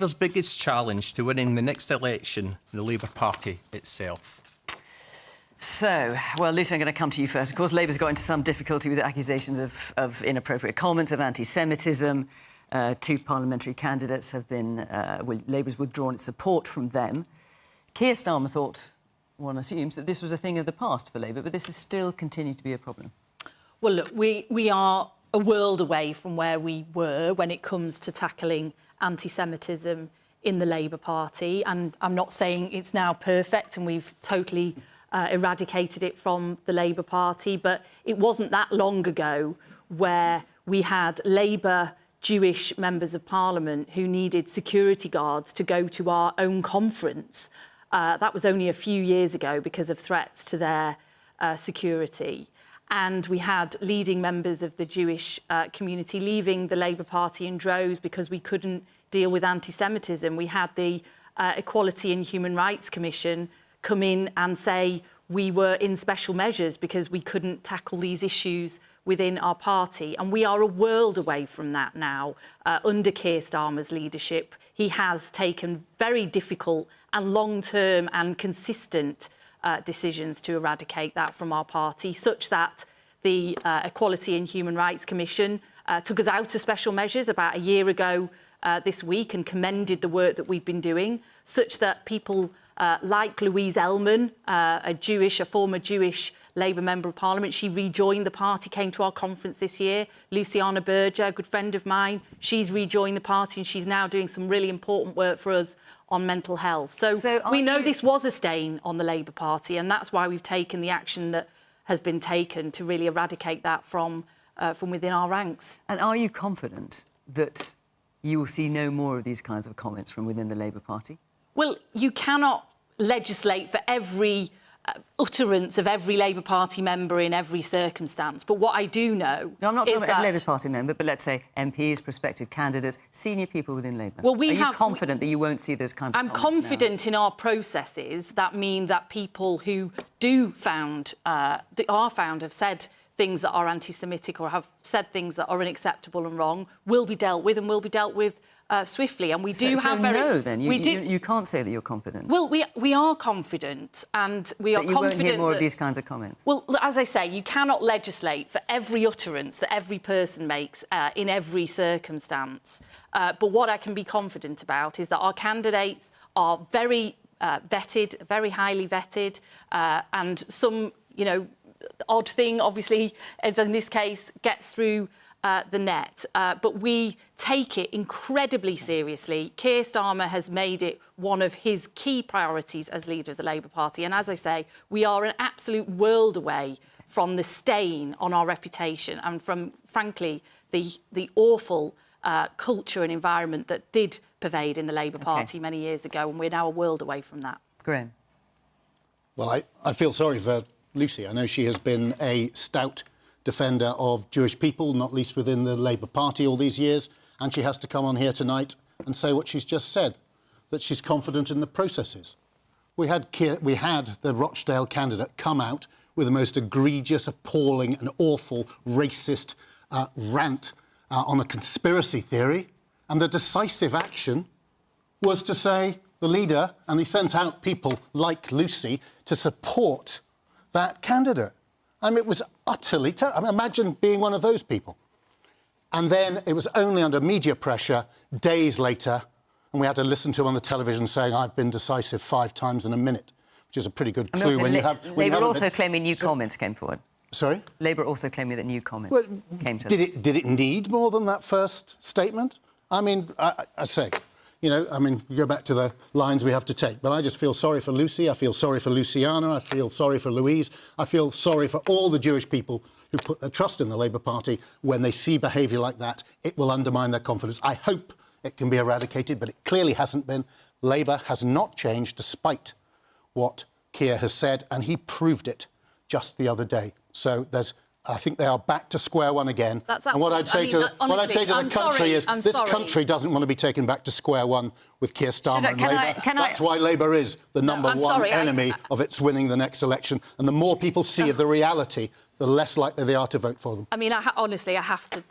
Labour's biggest challenge to winning the next election, the Labour Party itself? So, well, Lucy, I'm going to come to you first. Of course, Labour's got into some difficulty with accusations of inappropriate comments, of anti-Semitism. Two parliamentary candidates have been... Labour's withdrawn its support from them. Keir Starmer thought, one assumes, that this was a thing of the past for Labour, but this has still continued to be a problem. Well, look, we are a world away from where we were when it comes to tackling anti-Semitism in the Labour Party. And I'm not saying it's now perfect and we've totally eradicated it from the Labour Party, but it wasn't that long ago where we had Labour Jewish members of Parliament who needed security guards to go to our own conference. That was only a few years ago because of threats to their security. And we had leading members of the Jewish community leaving the Labour Party in droves because we couldn't deal with anti-Semitism. We had the Equality and Human Rights Commission come in and say we were in special measures because we couldn't tackle these issues within our party. And we are a world away from that now. Under Keir Starmer's leadership, he has taken very difficult and long-term and consistent decisions to eradicate that from our party, such that the Equality and Human Rights Commission took us out of special measures about a year ago this week and commended the work that we've been doing, such that people like Louise Ellman, a former Jewish Labour Member of Parliament, she rejoined the party, came to our conference this year. Luciana Berger, a good friend of mine, she's rejoined the party and she's now doing some really important work for us on mental health. So we know this was a stain on the Labour Party, and that's why we've taken the action that has been taken to really eradicate that from within our ranks. And are you confident that you will see no more of these kinds of comments from within the Labour Party? Well, you cannot legislate for every utterance of every Labour Party member in every circumstance. But what I do know no, I'm not is talking about every Labour Party member, but let's say MPs, prospective candidates, senior people within Labour. Well, Are you confident that you won't see those kinds of comments I'm confident in our processes that mean that people who are found have said things that are anti-Semitic or have said things that are unacceptable and wrong will be dealt with and will be dealt with swiftly. And we do have very... No, then. You can't say that you're confident. Well, we are confident, and we are confident you won't hear more of these kinds of comments? Well, as I say, you cannot legislate for every utterance that every person makes in every circumstance. But what I can be confident about is that our candidates are very vetted, very highly vetted, and some, odd thing, obviously, as in this case, gets through the net. But we take it incredibly seriously. Keir Starmer has made it one of his key priorities as leader of the Labour Party. And as I say, we are an absolute world away from the stain on our reputation and from, frankly, the awful culture and environment that did pervade in the Labour Party many years ago. And we're now a world away from that. Graham. Well, I feel sorry for Lucy. I know she has been a stout defender of Jewish people, not least within the Labour Party all these years, and she has to come on here tonight and say what she's just said, that she's confident in the processes. We had the Rochdale candidate come out with the most egregious, appalling and awful racist rant on a conspiracy theory, and the decisive action was to say the leader, and he sent out people like Lucy to support that candidate. I mean, it was utterly terrible. I mean, imagine being one of those people. And then it was only under media pressure, days later, and we had to listen to him on the television saying, I've been decisive 5 times in a minute, which is a pretty good clue when you have... Labour also claiming new comments came forward. Sorry? Labour also claiming that new comments came to... Did it need more than that first statement? I mean, I say... you go back to the lines we have to take. But I just feel sorry for Lucy. I feel sorry for Luciana. I feel sorry for Louise. I feel sorry for all the Jewish people who put their trust in the Labour Party. When they see behaviour like that, it will undermine their confidence. I hope it can be eradicated, but it clearly hasn't been. Labour has not changed despite what Keir has said, and he proved it just the other day. So I think they are back to square one again. And what I'd say to the country is this country doesn't want to be taken back to square one with Keir Starmer and Labour. That's why Labour is the number one enemy of its winning the next election. And the more people see of the reality, the less likely they are to vote for them. I mean, honestly, I have to,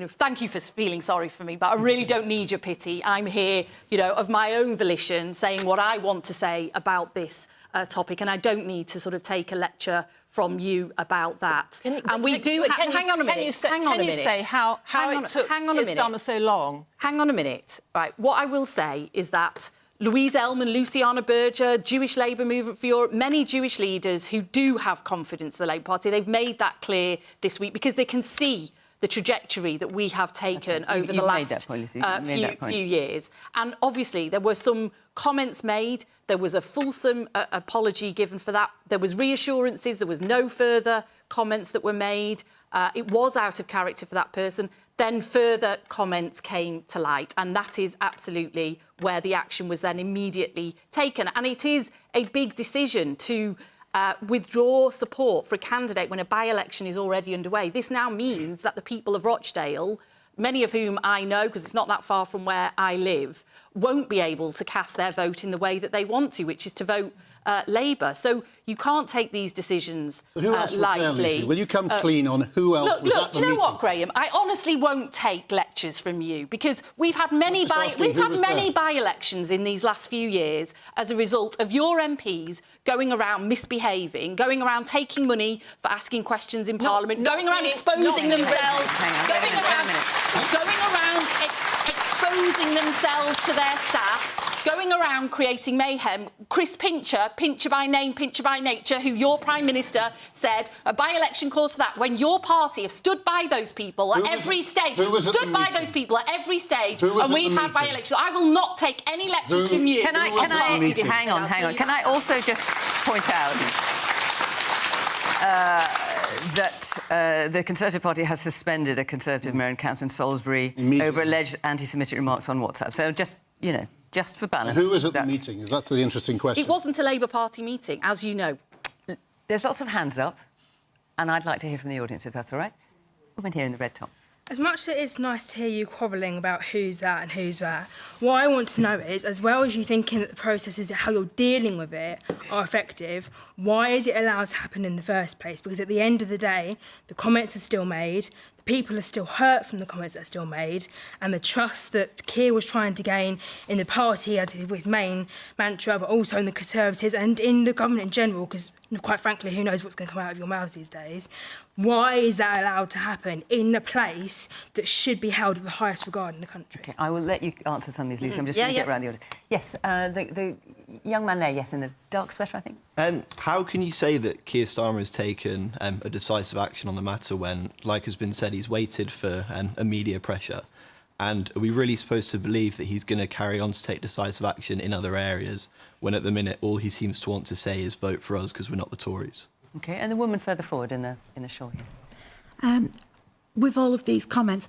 thank you for feeling sorry for me, but I really don't need your pity. I'm here, of my own volition, saying what I want to say about this topic, and I don't need to sort of take a lecture from you about that. Hang on a minute. Can you say how it took Keir Starmer so long? Hang on a minute. Right. What I will say is that Louise Ellman, Luciana Berger, Jewish Labour Movement for Europe, many Jewish leaders who do have confidence in the Labour Party, they've made that clear this week because they can see the trajectory that we have taken over the last few years. And obviously there were some comments made, there was a fulsome apology given for that, there was reassurances, there was no further comments that were made, it was out of character for that person. Then further comments came to light, and that is absolutely where the action was then immediately taken. And it is a big decision to withdraw support for a candidate when a by-election is already underway. This now means that the people of Rochdale, many of whom I know, because it's not that far from where I live, won't be able to cast their vote in the way that they want to, which is to vote Labour. So you can't take these decisions who else was lightly. There, Lucy? Will you come clean on who else was at the meeting? Do you know what, Graham? I honestly won't take lectures from you because we've had many by-elections in these last few years as a result of your MPs going around misbehaving, going around taking money for asking questions in Parliament, going around exposing themselves, exposing themselves to their staff, going around creating mayhem. Chris Pincher by name, Pincher by nature, who your Prime Minister said a by-election calls for that, when your party have stood by those people at every stage, and we've had by-elections. I will not take any lectures from you. Can I hang on. Can I also just point out that the Conservative Party has suspended a Conservative mayor and council in Salisbury over alleged anti-Semitic remarks on WhatsApp. So just for balance. Who was at the meeting? That's the interesting question. It wasn't a Labour Party meeting, as you know. There's lots of hands up, and I'd like to hear from the audience, if that's all right. Woman here in the red top. As much as it is nice to hear you quarrelling about who's that and who's that, what I want to know is, as well as you thinking that the processes, how you're dealing with it are effective, why is it allowed to happen in the first place? Because at the end of the day, the comments are still made, the people are still hurt from the comments that are still made, and the trust that Keir was trying to gain in the party as his main mantra, but also in the Conservatives and in the government in general, because quite frankly, who knows what's going to come out of your mouths these days? Why is that allowed to happen in a place that should be held with the highest regard in the country? OK, I will let you answer some of these, Lucy. I'm just going to get around the order. Yes, the young man there, yes, in the dark sweater, I think. How can you say that Keir Starmer has taken a decisive action on the matter when, like has been said, he's waited for a media pressure? And are we really supposed to believe that he's going to carry on to take decisive action in other areas when, at the minute, all he seems to want to say is vote for us because we're not the Tories? OK, and the woman further forward in the shawl here. With all of these comments,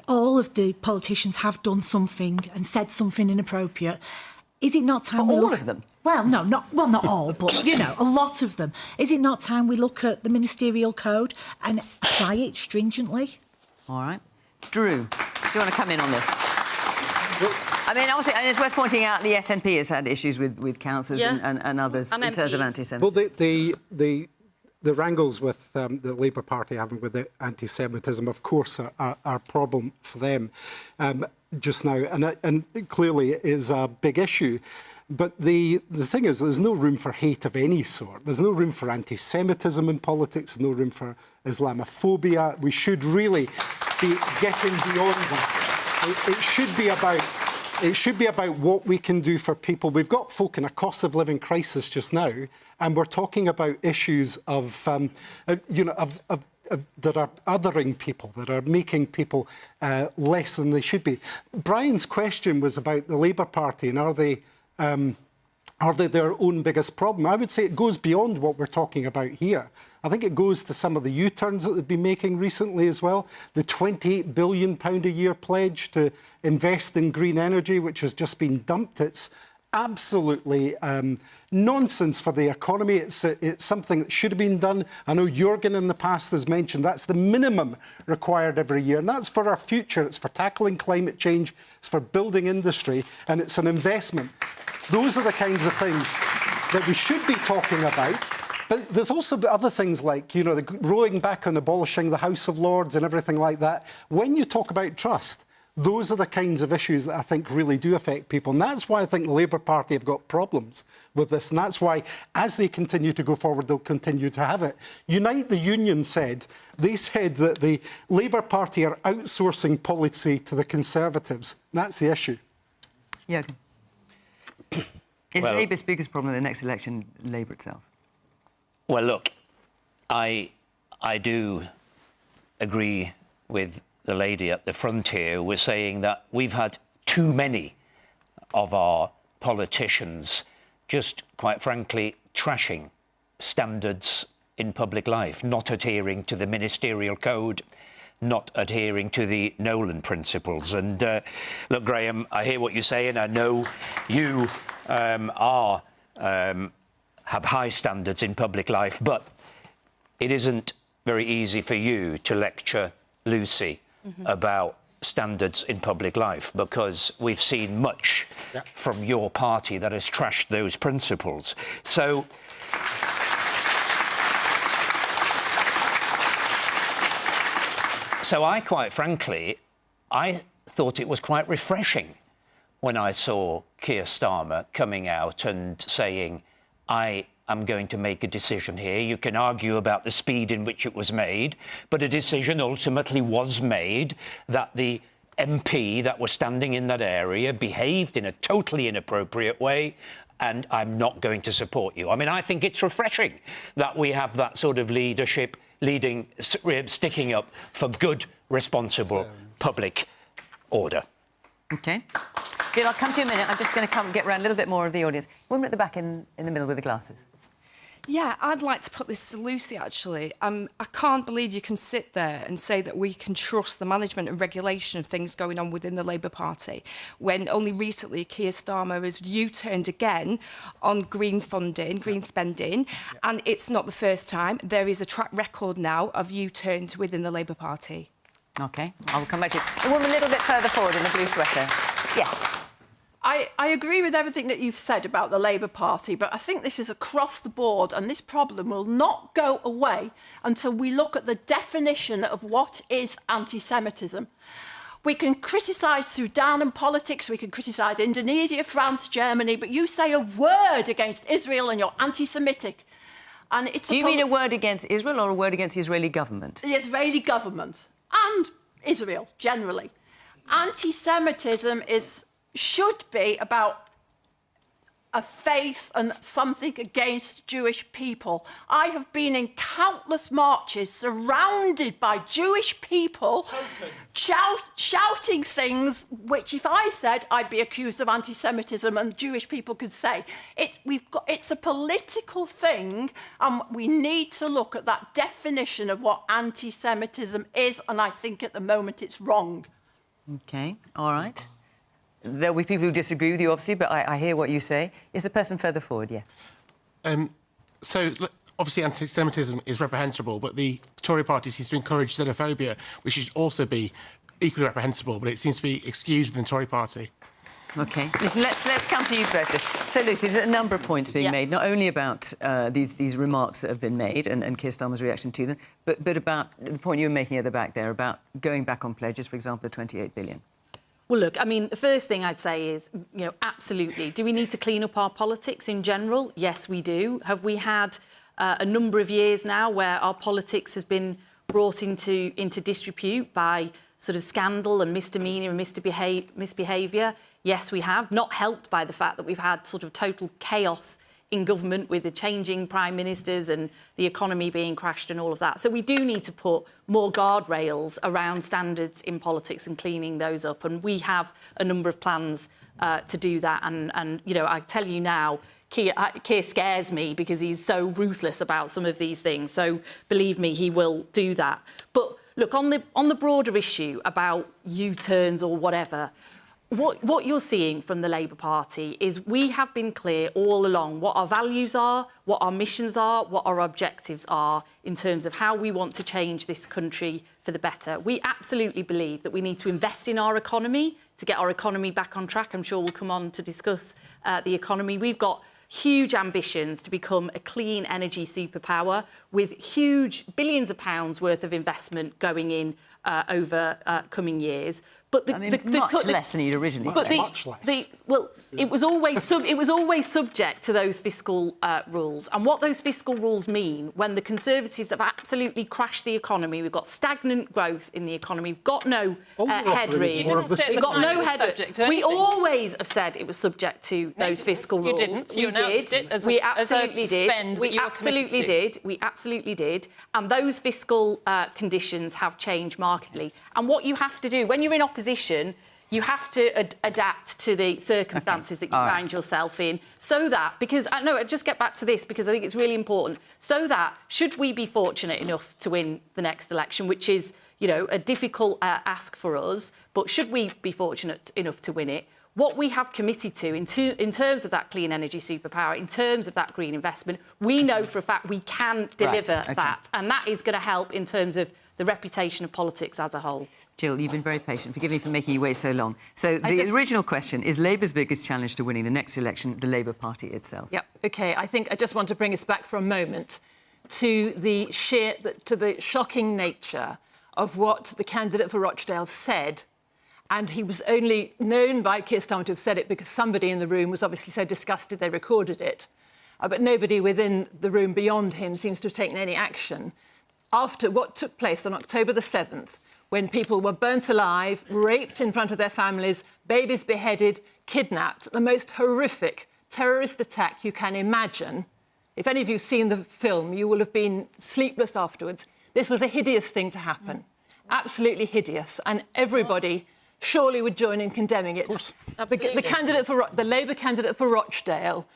all of the politicians have done something and said something inappropriate. Is it not time we look... all of them? Well, no, not all, but, a lot of them. Is it not time we look at the ministerial code and apply it stringently? All right. Drew, do you want to come in on this? I mean, obviously, and it's worth pointing out the SNP has had issues with councillors and others in terms of anti-Semitism. Well, the wrangles with the Labour Party having with the anti-Semitism, of course, are a problem for them just now, and clearly it is a big issue. But the thing is, there's no room for hate of any sort. There's no room for anti-Semitism in politics, no room for Islamophobia. We should really be getting beyond that. It should be about what we can do for people. We've got folk in a cost of living crisis just now, and we're talking about issues of that are othering people, that are making people less than they should be. Brian's question was about the Labour Party, and are they their own biggest problem? I would say it goes beyond what we're talking about here. I think it goes to some of the U-turns that they've been making recently as well. The £28 billion a year pledge to invest in green energy, which has just been dumped. It's absolutely nonsense for the economy. It's something that should have been done. I know Jürgen in the past has mentioned that's the minimum required every year, and that's for our future. It's for tackling climate change, it's for building industry, and it's an investment. Those are the kinds of things that we should be talking about. But there's also other things like, you know, the rowing back on abolishing the House of Lords and everything like that. When you talk about trust, those are the kinds of issues that I think really do affect people. And that's why I think the Labour Party have got problems with this. And that's why, as they continue to go forward, they'll continue to have it. Unite the Union said that the Labour Party are outsourcing policy to the Conservatives. And that's the issue. Jürgen. Is Labour's biggest problem in the next election Labour itself? Well, look, I do agree with the lady at the front here who was saying that we've had too many of our politicians just, quite frankly, trashing standards in public life, not adhering to the ministerial code, not adhering to the Nolan principles. And look, Graham, I hear what you say, and I know you have high standards in public life, but it isn't very easy for you to lecture Lucy about standards in public life, because we've seen much from your party that has trashed those principles. So I, quite frankly, I thought it was quite refreshing when I saw Keir Starmer coming out and saying, I am going to make a decision here. You can argue about the speed in which it was made, but a decision ultimately was made that the MP that was standing in that area behaved in a totally inappropriate way, and I'm not going to support you. I mean, I think it's refreshing that we have that sort of leadership sticking up for good, responsible public order. OK. Jill, I'll come to you in a minute. I'm just going to come and get around a little bit more of the audience. Woman at the back in the middle with the glasses. Yeah, I'd like to put this to Lucy, actually. I can't believe you can sit there and say that we can trust the management and regulation of things going on within the Labour Party when only recently Keir Starmer has U-turned again on green funding, green spending, and it's not the first time. There is a track record now of U-turns within the Labour Party. OK, I'll come back to you. The woman a little bit further forward in the blue sweater. Yes. I agree with everything that you've said about the Labour Party, but I think this is across the board, and this problem will not go away until we look at the definition of what is anti-Semitism. We can criticise Sudan and politics, we can criticise Indonesia, France, Germany, but you say a word against Israel and you're anti-Semitic. And it's Do you mean a word against Israel or a word against the Israeli government? The Israeli government and Israel, generally. Anti-Semitism should be about a faith and something against Jewish people. I have been in countless marches surrounded by Jewish people shouting things which, if I said, I'd be accused of anti-Semitism, and Jewish people could say. It's a political thing, and we need to look at that definition of what anti-Semitism is, and I think at the moment it's wrong. OK, all right. There'll be people who disagree with you, obviously, but I hear what you say. Is the person further forward? Yeah. So, obviously, anti-Semitism is reprehensible, but the Tory party seems to encourage xenophobia, which should also be equally reprehensible, but it seems to be excused within the Tory party. OK. Listen, let's come to you both. So, Lucy, there's a number of points being made, not only about these remarks that have been made and Keir Starmer's reaction to them, but about the point you were making at the back there about going back on pledges, for example, the 28 billion. Well, look, I mean, the first thing I'd say is, you know, absolutely. Do we need to clean up our politics in general? Yes, we do. Have we had a number of years now where our politics has been brought into disrepute by sort of scandal and misdemeanour and misbehaviour? Yes, we have. Not helped by the fact that we've had sort of total chaos in government with the changing prime ministers and the economy being crashed and all of that. So we do need to put more guardrails around standards in politics and cleaning those up. And we have a number of plans to do that. And you know, I tell you now, Keir scares me because he's so ruthless about some of these things. So believe me, he will do that. But look, on the broader issue about U-turns or whatever, what you're seeing from the Labour Party is we have been clear all along what our values are, what our missions are, what our objectives are in terms of how we want to change this country for the better. We absolutely believe that we need to invest in our economy to get our economy back on track. I'm sure we'll come on to discuss the economy. We've got huge ambitions to become a clean energy superpower with huge billions of pounds worth of investment going in over coming years. But much less than you'd originally. But it was always subject to those fiscal rules. And what those fiscal rules mean, when the Conservatives have absolutely crashed the economy, we've got stagnant growth in the economy, we've got no headroom. We've got no headroom. We always have said it was subject to those fiscal rules. You didn't. You announced it as we absolutely did. Spend We absolutely did. We absolutely did. And those fiscal conditions have changed markedly. And what you have to do when you're in opposition, you have to adapt to the circumstances that you find yourself in, so that, because I know, just get back to this because I think it's really important, so that should we be fortunate enough to win the next election, which is, you know, a difficult ask for us, but should we be fortunate enough to win it, what we have committed to in terms of that clean energy superpower, in terms of that green investment, we know for a fact we can deliver that. And that is going to help in terms of the reputation of politics as a whole. Jill, you've been very patient. Forgive me for making you wait so long. So the original question is Labour's biggest challenge to winning the next election, the Labour Party itself. Yep. OK, I think I just want to bring us back for a moment to the shocking nature of what the candidate for Rochdale said. And he was only known by Keir Starmer to have said it because somebody in the room was obviously so disgusted they recorded it. But nobody within the room beyond him seems to have taken any action. After what took place on October the 7th, when people were burnt alive, raped in front of their families, babies beheaded, kidnapped, the most horrific terrorist attack you can imagine. If any of you have seen the film, you will have been sleepless afterwards. This was a hideous thing to happen. Absolutely hideous. And everybody surely would join in condemning it. The Labour candidate for Rochdale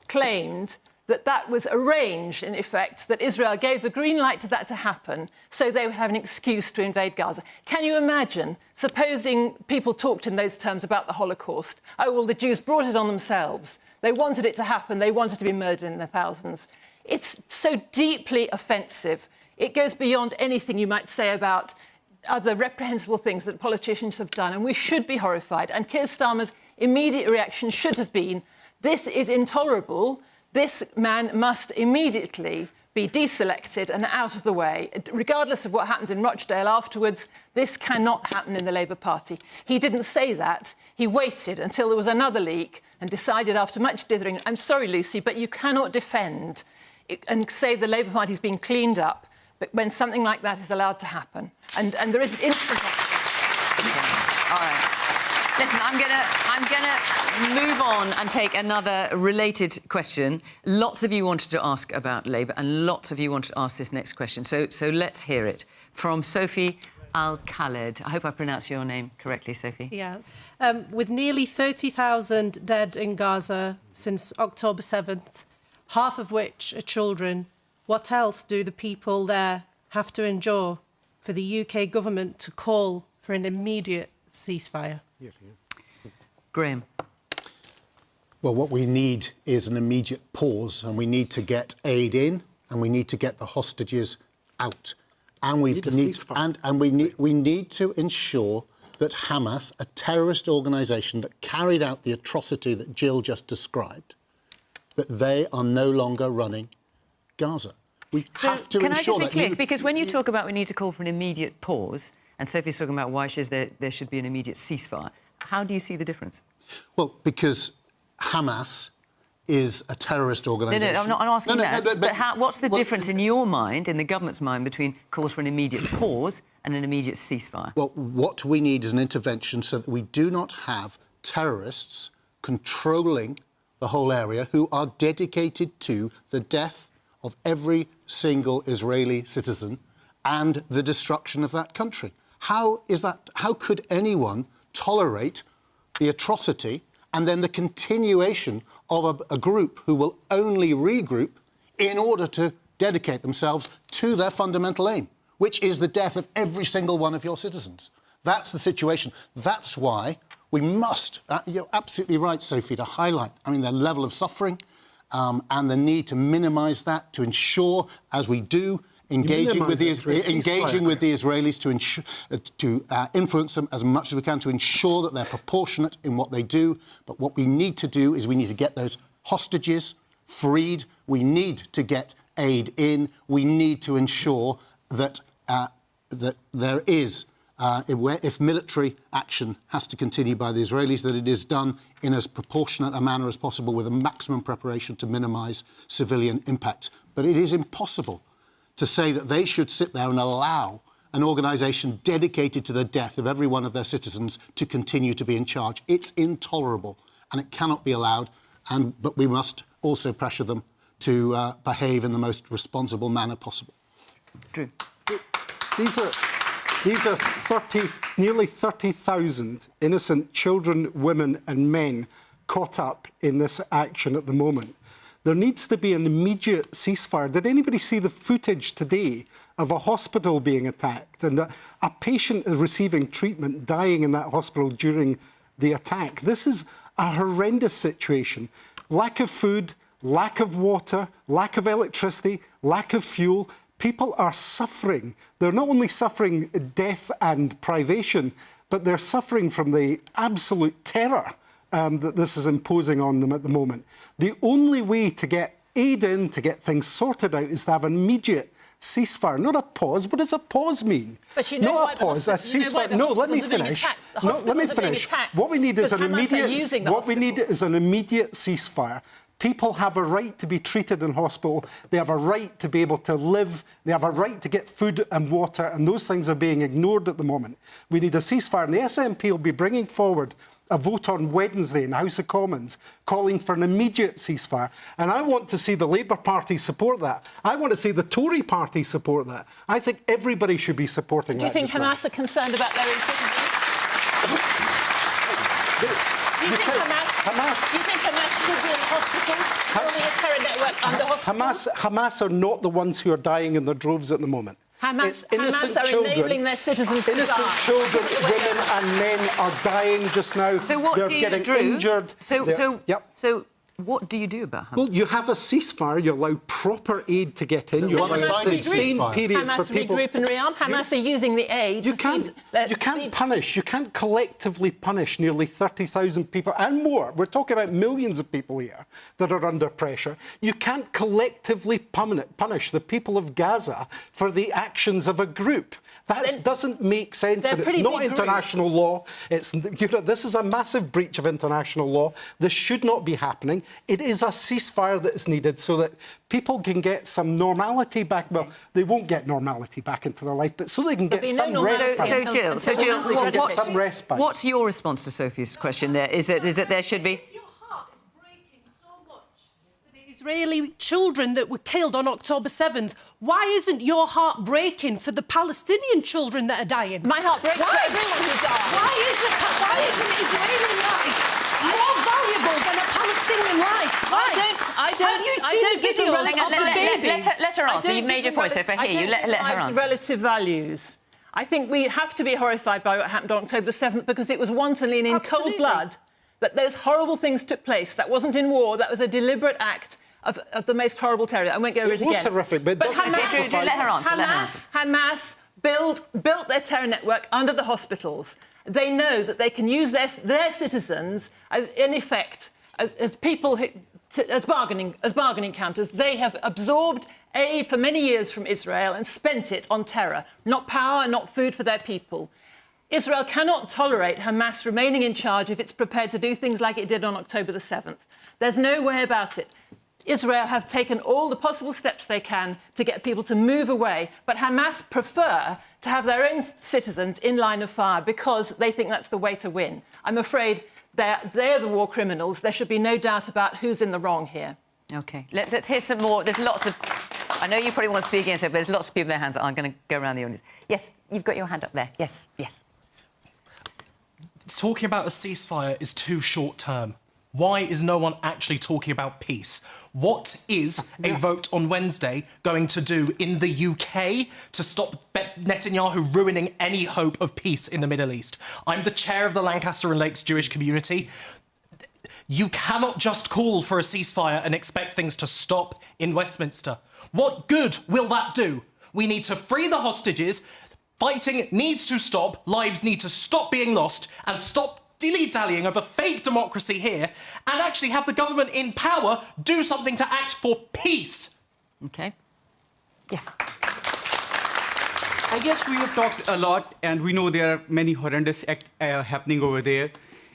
claimed that was arranged, in effect, that Israel gave the green light to that to happen so they would have an excuse to invade Gaza. Can you imagine, supposing people talked in those terms about the Holocaust? Oh, well, the Jews brought it on themselves. They wanted it to happen. They wanted to be murdered in their thousands. It's so deeply offensive. It goes beyond anything you might say about other reprehensible things that politicians have done, and we should be horrified. And Keir Starmer's immediate reaction should have been, this is intolerable. This man must immediately be deselected and out of the way. Regardless of what happens in Rochdale afterwards, this cannot happen in the Labour Party. He didn't say that. He waited until there was another leak and decided after much dithering, I'm sorry, Lucy, but you cannot defend and say the Labour Party is being cleaned up but when something like that is allowed to happen. And there is instant All right. Listen, I'm gonna move on and take another related question. Lots of you wanted to ask about Labour, and lots of you wanted to ask this next question. So let's hear it from Sophie Al-Khaled. I hope I pronounced your name correctly, Sophie. Yes. With nearly 30,000 dead in Gaza since October 7th, half of which are children, what else do the people there have to endure for the UK government to call for an immediate ceasefire? Graham. Well, what we need is an immediate pause, and we need to get aid in, and we need to get the hostages out. And we need to ensure that Hamas, a terrorist organisation that carried out the atrocity that Jill just described, that they are no longer running Gaza. We have to ensure that... Can I just be clear? Because when you talk about we need to call for an immediate pause, and Sophie's talking about why there should be an immediate ceasefire, how do you see the difference? Well, because Hamas is a terrorist organisation... No, I'm not asking that. But what's the difference in your mind, in the government's mind, between calls for an immediate pause and an immediate ceasefire? Well, what we need is an intervention so that we do not have terrorists controlling the whole area who are dedicated to the death of every single Israeli citizen and the destruction of that country. How could anyone tolerate the atrocity and then the continuation of a group who will only regroup in order to dedicate themselves to their fundamental aim, which is the death of every single one of your citizens? That's the situation. That's why we must, you're absolutely right, Sophie, to highlight, the level of suffering and the need to minimise that, to ensure, as we do engaging with the Israelis to influence them as much as we can to ensure that they're proportionate in what they do. But what we need to do is we need to get those hostages freed. We need to get aid in. We need to ensure that that there is, if military action has to continue by the Israelis, that it is done in as proportionate a manner as possible with a maximum preparation to minimise civilian impact. But it is impossible to say that they should sit there and allow an organisation dedicated to the death of every one of their citizens to continue to be in charge. It's intolerable and it cannot be allowed. But we must also pressure them to behave in the most responsible manner possible. Drew. These are nearly 30,000 innocent children, women and men caught up in this action at the moment. There needs to be an immediate ceasefire. Did anybody see the footage today of a hospital being attacked and a patient receiving treatment dying in that hospital during the attack? This is a horrendous situation. Lack of food, lack of water, lack of electricity, lack of fuel. People are suffering. They're not only suffering death and privation, but they're suffering from the absolute terror that this is imposing on them at the moment. The only way to get aid in, to get things sorted out, is to have an immediate ceasefire. Not a pause. What does a pause mean? But you know not a pause, a ceasefire. No, let me finish. No, let me finish. What we need is an immediate. What we need is an immediate ceasefire. People have a right to be treated in hospital. They have a right to be able to live. They have a right to get food and water, and those things are being ignored at the moment. We need a ceasefire, and the SNP will be bringing forward a vote on Wednesday in the House of Commons calling for an immediate ceasefire. And I want to see the Labour Party support that. I want to see the Tory Party support that. I think everybody should be supporting that. Do you think Hamas are concerned about their own citizens? Do you think Hamas should be in hospitals, building a terror network under hospitals? Hamas are not the ones who are dying in their droves at the moment. Hamas are enabling their citizens to die. Innocent children, women and men are dying just now. So what They're do you getting do? injured. So what do you do about Hamas? Well, you have a ceasefire, you allow proper aid to get in, you allow a sustained period for people. Hamas regroup and rearm. Hamas are using the aid you can't punish, you can't collectively punish nearly 30,000 people and more. We're talking about millions of people here that are under pressure. You can't collectively punish the people of Gaza for the actions of a group. That doesn't make sense, and it's not international law. It's, this is a massive breach of international law. This should not be happening. It is a ceasefire that is needed so that people can get some normality back. Well, they won't get normality back into their life, but so they can get some rest back. So Jill, what's your response to Sophie's question there? Is it there should be... Israeli children that were killed on October 7th. Why isn't your heart breaking for the Palestinian children that are dying? My heart breaks for everyone who died. Why isn't Israeli life more valuable than a Palestinian life? Why? I don't. Have you seen the videos of the babies? Let her answer. You've made your point, so if I hear you, let her answer. Relative values. I think we have to be horrified by what happened on October the 7th because it was wantonly and in cold blood that those horrible things took place. That wasn't in war. That was a deliberate act of the most horrible terror. I won't go over it again. It was horrific, but Hamas built their terror network under the hospitals. They know that they can use their citizens as, in effect, as people as bargaining counters. They have absorbed aid for many years from Israel and spent it on terror, not power, not food for their people. Israel cannot tolerate Hamas remaining in charge if it's prepared to do things like it did on October the 7th. There's no way about it. Israel have taken all the possible steps they can to get people to move away, but Hamas prefer to have their own citizens in line of fire because they think that's the way to win. I'm afraid they're the war criminals. There should be no doubt about who's in the wrong here. OK, let's hear some more. There's lots of... I know you probably want to speak against it, but there's lots of people with their hands. I'm going to go around the audience. Yes, you've got your hand up there. Yes. Talking about a ceasefire is too short-term. Why is no one actually talking about peace? What is a vote on Wednesday going to do in the UK to stop Netanyahu ruining any hope of peace in the Middle East? I'm the chair of the Lancaster and Lakes Jewish community. You cannot just call for a ceasefire and expect things to stop in Westminster. What good will that do? We need to free the hostages. Fighting needs to stop. Lives need to stop being lost and stop dilly-dallying over fake democracy here and actually have the government in power do something to act for peace. OK. Yes. I guess we have talked a lot and we know there are many horrendous acts happening over there.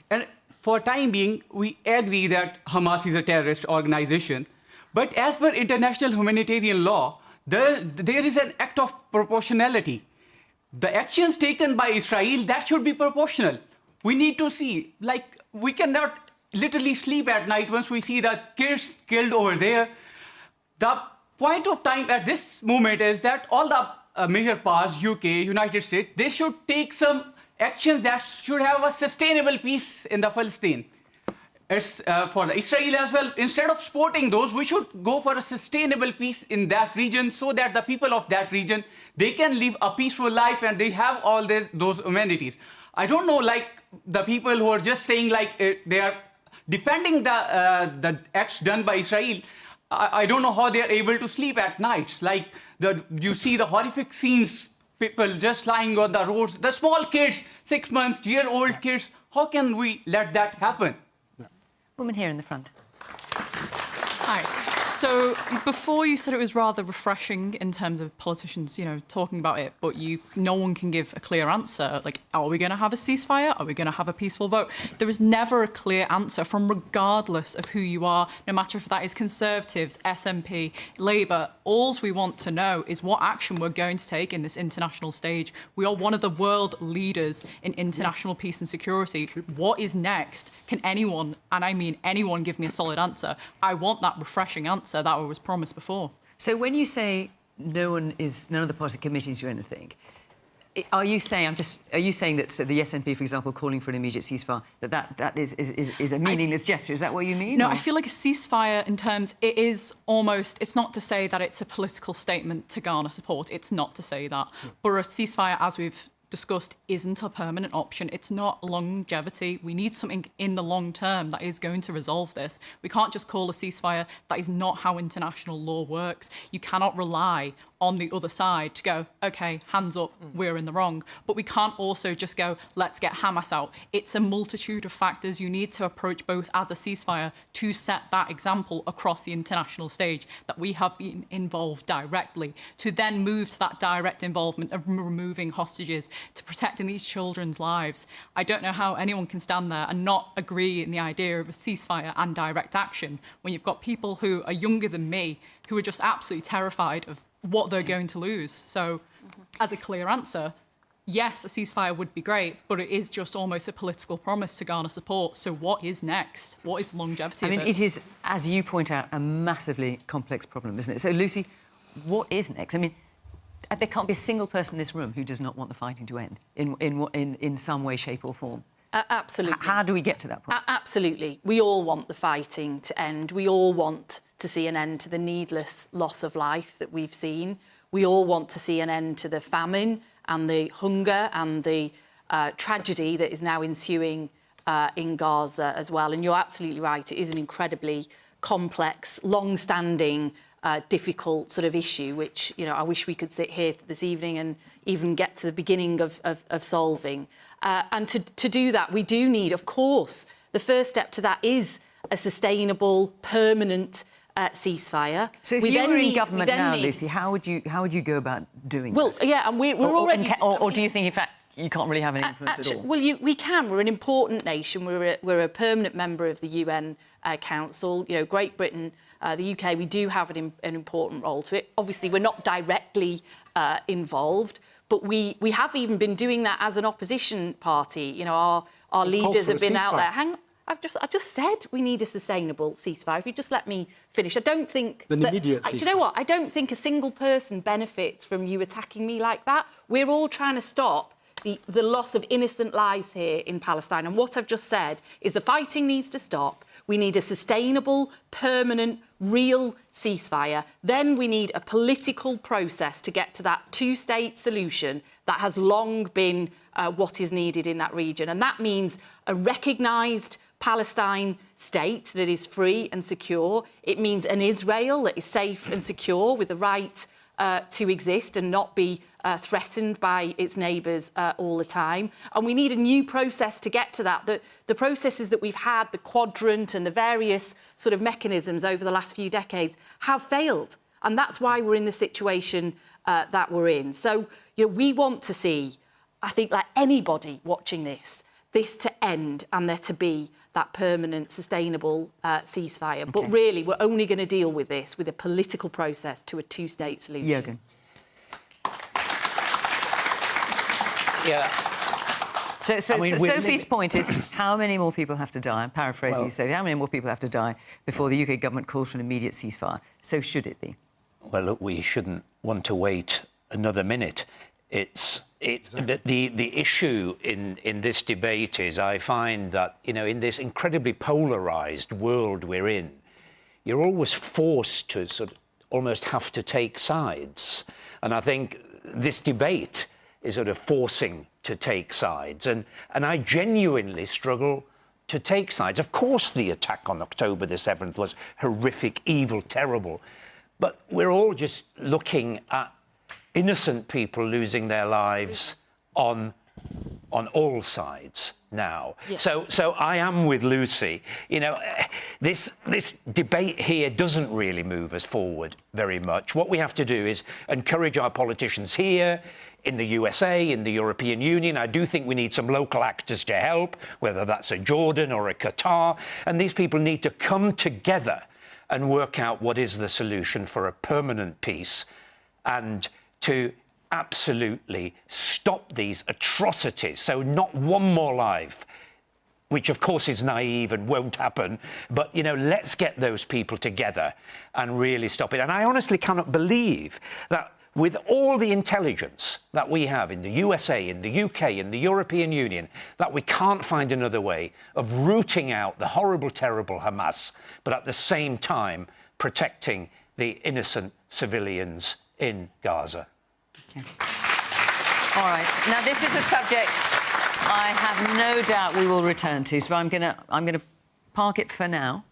And for time being, we agree that Hamas is a terrorist organization. But as per international humanitarian law, there is an act of proportionality. The actions taken by Israel, that should be proportional. We need to see, like, we cannot literally sleep at night once we see the kids killed over there. The point of time at this moment is that all the major powers, UK, United States, they should take some actions that should have a sustainable peace in the Palestine. It's for Israel as well. Instead of supporting those, we should go for a sustainable peace in that region so that the people of that region, they can live a peaceful life and they have all those amenities. I don't know, like, the people who are just saying, like, they are defending the acts done by Israel. I don't know how they are able to sleep at nights. Like, you see the horrific scenes, people just lying on the roads, the small kids, 6 months, year-old kids. How can we let that happen? Woman here in the front. Hi. So before you said it was rather refreshing in terms of politicians, talking about it, but no one can give a clear answer. Like, are we going to have a ceasefire? Are we going to have a peaceful vote? There is never a clear answer from regardless of who you are, no matter if that is Conservatives, SNP, Labour. All we want to know is what action we're going to take in this international stage. We are one of the world leaders in international peace and security. What is next? Can anyone, and I mean anyone, give me a solid answer? I want that refreshing answer that was promised before. So when you say none of the party committing to anything, are you saying that the SNP, for example, calling for an immediate ceasefire, that is a meaningless gesture? Is that what you mean? No, I feel like a ceasefire in terms, it's not to say that it's a political statement to garner support. It's not to say that. But a ceasefire, as we've discussed, isn't a permanent option. It's not longevity. We need something in the long term that is going to resolve this. We can't just call a ceasefire. That is not how international law works. You cannot rely on the other side to go, OK, hands up, we're in the wrong. But we can't also just go, let's get Hamas out. It's a multitude of factors. You need to approach both as a ceasefire to set that example across the international stage that we have been involved directly, to then move to that direct involvement of removing hostages, to protecting these children's lives. I don't know how anyone can stand there and not agree in the idea of a ceasefire and direct action when you've got people who are younger than me who are just absolutely terrified of what they're going to lose. So, as a clear answer, yes, a ceasefire would be great, but it is just almost a political promise to garner support. So what is next? What is the longevity of it? It is, as you point out, a massively complex problem, isn't it? So, Lucy, what is next? I mean, there can't be a single person in this room who does not want the fighting to end in some way, shape or form. Absolutely. How do we get to that point? Absolutely. We all want the fighting to end. We all want to see an end to the needless loss of life that we've seen. We all want to see an end to the famine and the hunger and the tragedy that is now ensuing in Gaza as well. And you're absolutely right. It is an incredibly complex, long-standing, difficult sort of issue, which, I wish we could sit here this evening and even get to the beginning of solving. And to do that, we do need, of course, the first step to that is a sustainable, permanent ceasefire. So if you were in government now, Lucy, how would you go about doing that? Well, yeah, and we're already... Or do you think, in fact, you can't really have any influence at all? Well, we can. We're an important nation. We're a permanent member of the UN Council. Great Britain, the UK, we do have an important role to it. Obviously, we're not directly involved, but we have even been doing that as an opposition party. Our leaders have been out there. I just said we need a sustainable ceasefire. If you just let me finish. I don't think... An immediate ceasefire. Do you know what? I don't think a single person benefits from you attacking me like that. We're all trying to stop the loss of innocent lives here in Palestine. And what I've just said is the fighting needs to stop. We need a sustainable, permanent, real ceasefire. Then we need a political process to get to that two-state solution that has long been what is needed in that region. And that means a recognised Palestine state that is free and secure. It means an Israel that is safe and secure with the right to exist and not be threatened by its neighbours all the time. And we need a new process to get to that. The processes that we've had, the quadrant and the various sort of mechanisms over the last few decades have failed. And that's why we're in the situation that we're in. So, we want to see, I think, like anybody watching this to end and there to be that permanent, sustainable ceasefire. Okay. But really, we're only going to deal with this with a political process to a two-state solution. Jürgen. Yeah. So Sophie's point is, how many more people have to die? I'm paraphrasing you, Sophie. How many more people have to die before the UK government calls for an immediate ceasefire? So should it be? Well, look, we shouldn't want to wait another minute. The issue in this debate is, I find that, in this incredibly polarised world we're in, you're always forced to sort of almost have to take sides. And I think this debate is sort of forcing to take sides. And I genuinely struggle to take sides. Of course, the attack on October the 7th was horrific, evil, terrible. But we're all just looking at innocent people losing their lives on all sides now. Yeah. So I am with Lucy. This debate here doesn't really move us forward very much. What we have to do is encourage our politicians here, in the USA, in the European Union. I do think we need some local actors to help, whether that's a Jordan or a Qatar. And these people need to come together and work out what is the solution for a permanent peace and to absolutely stop these atrocities. So not one more life, which of course is naive and won't happen, but, let's get those people together and really stop it. And I honestly cannot believe that with all the intelligence that we have in the USA, in the UK, in the European Union, that we can't find another way of rooting out the horrible, terrible Hamas, but at the same time protecting the innocent civilians in Gaza. Okay. All right. Now, this is a subject I have no doubt we will return to, so I'm gonna park it for now.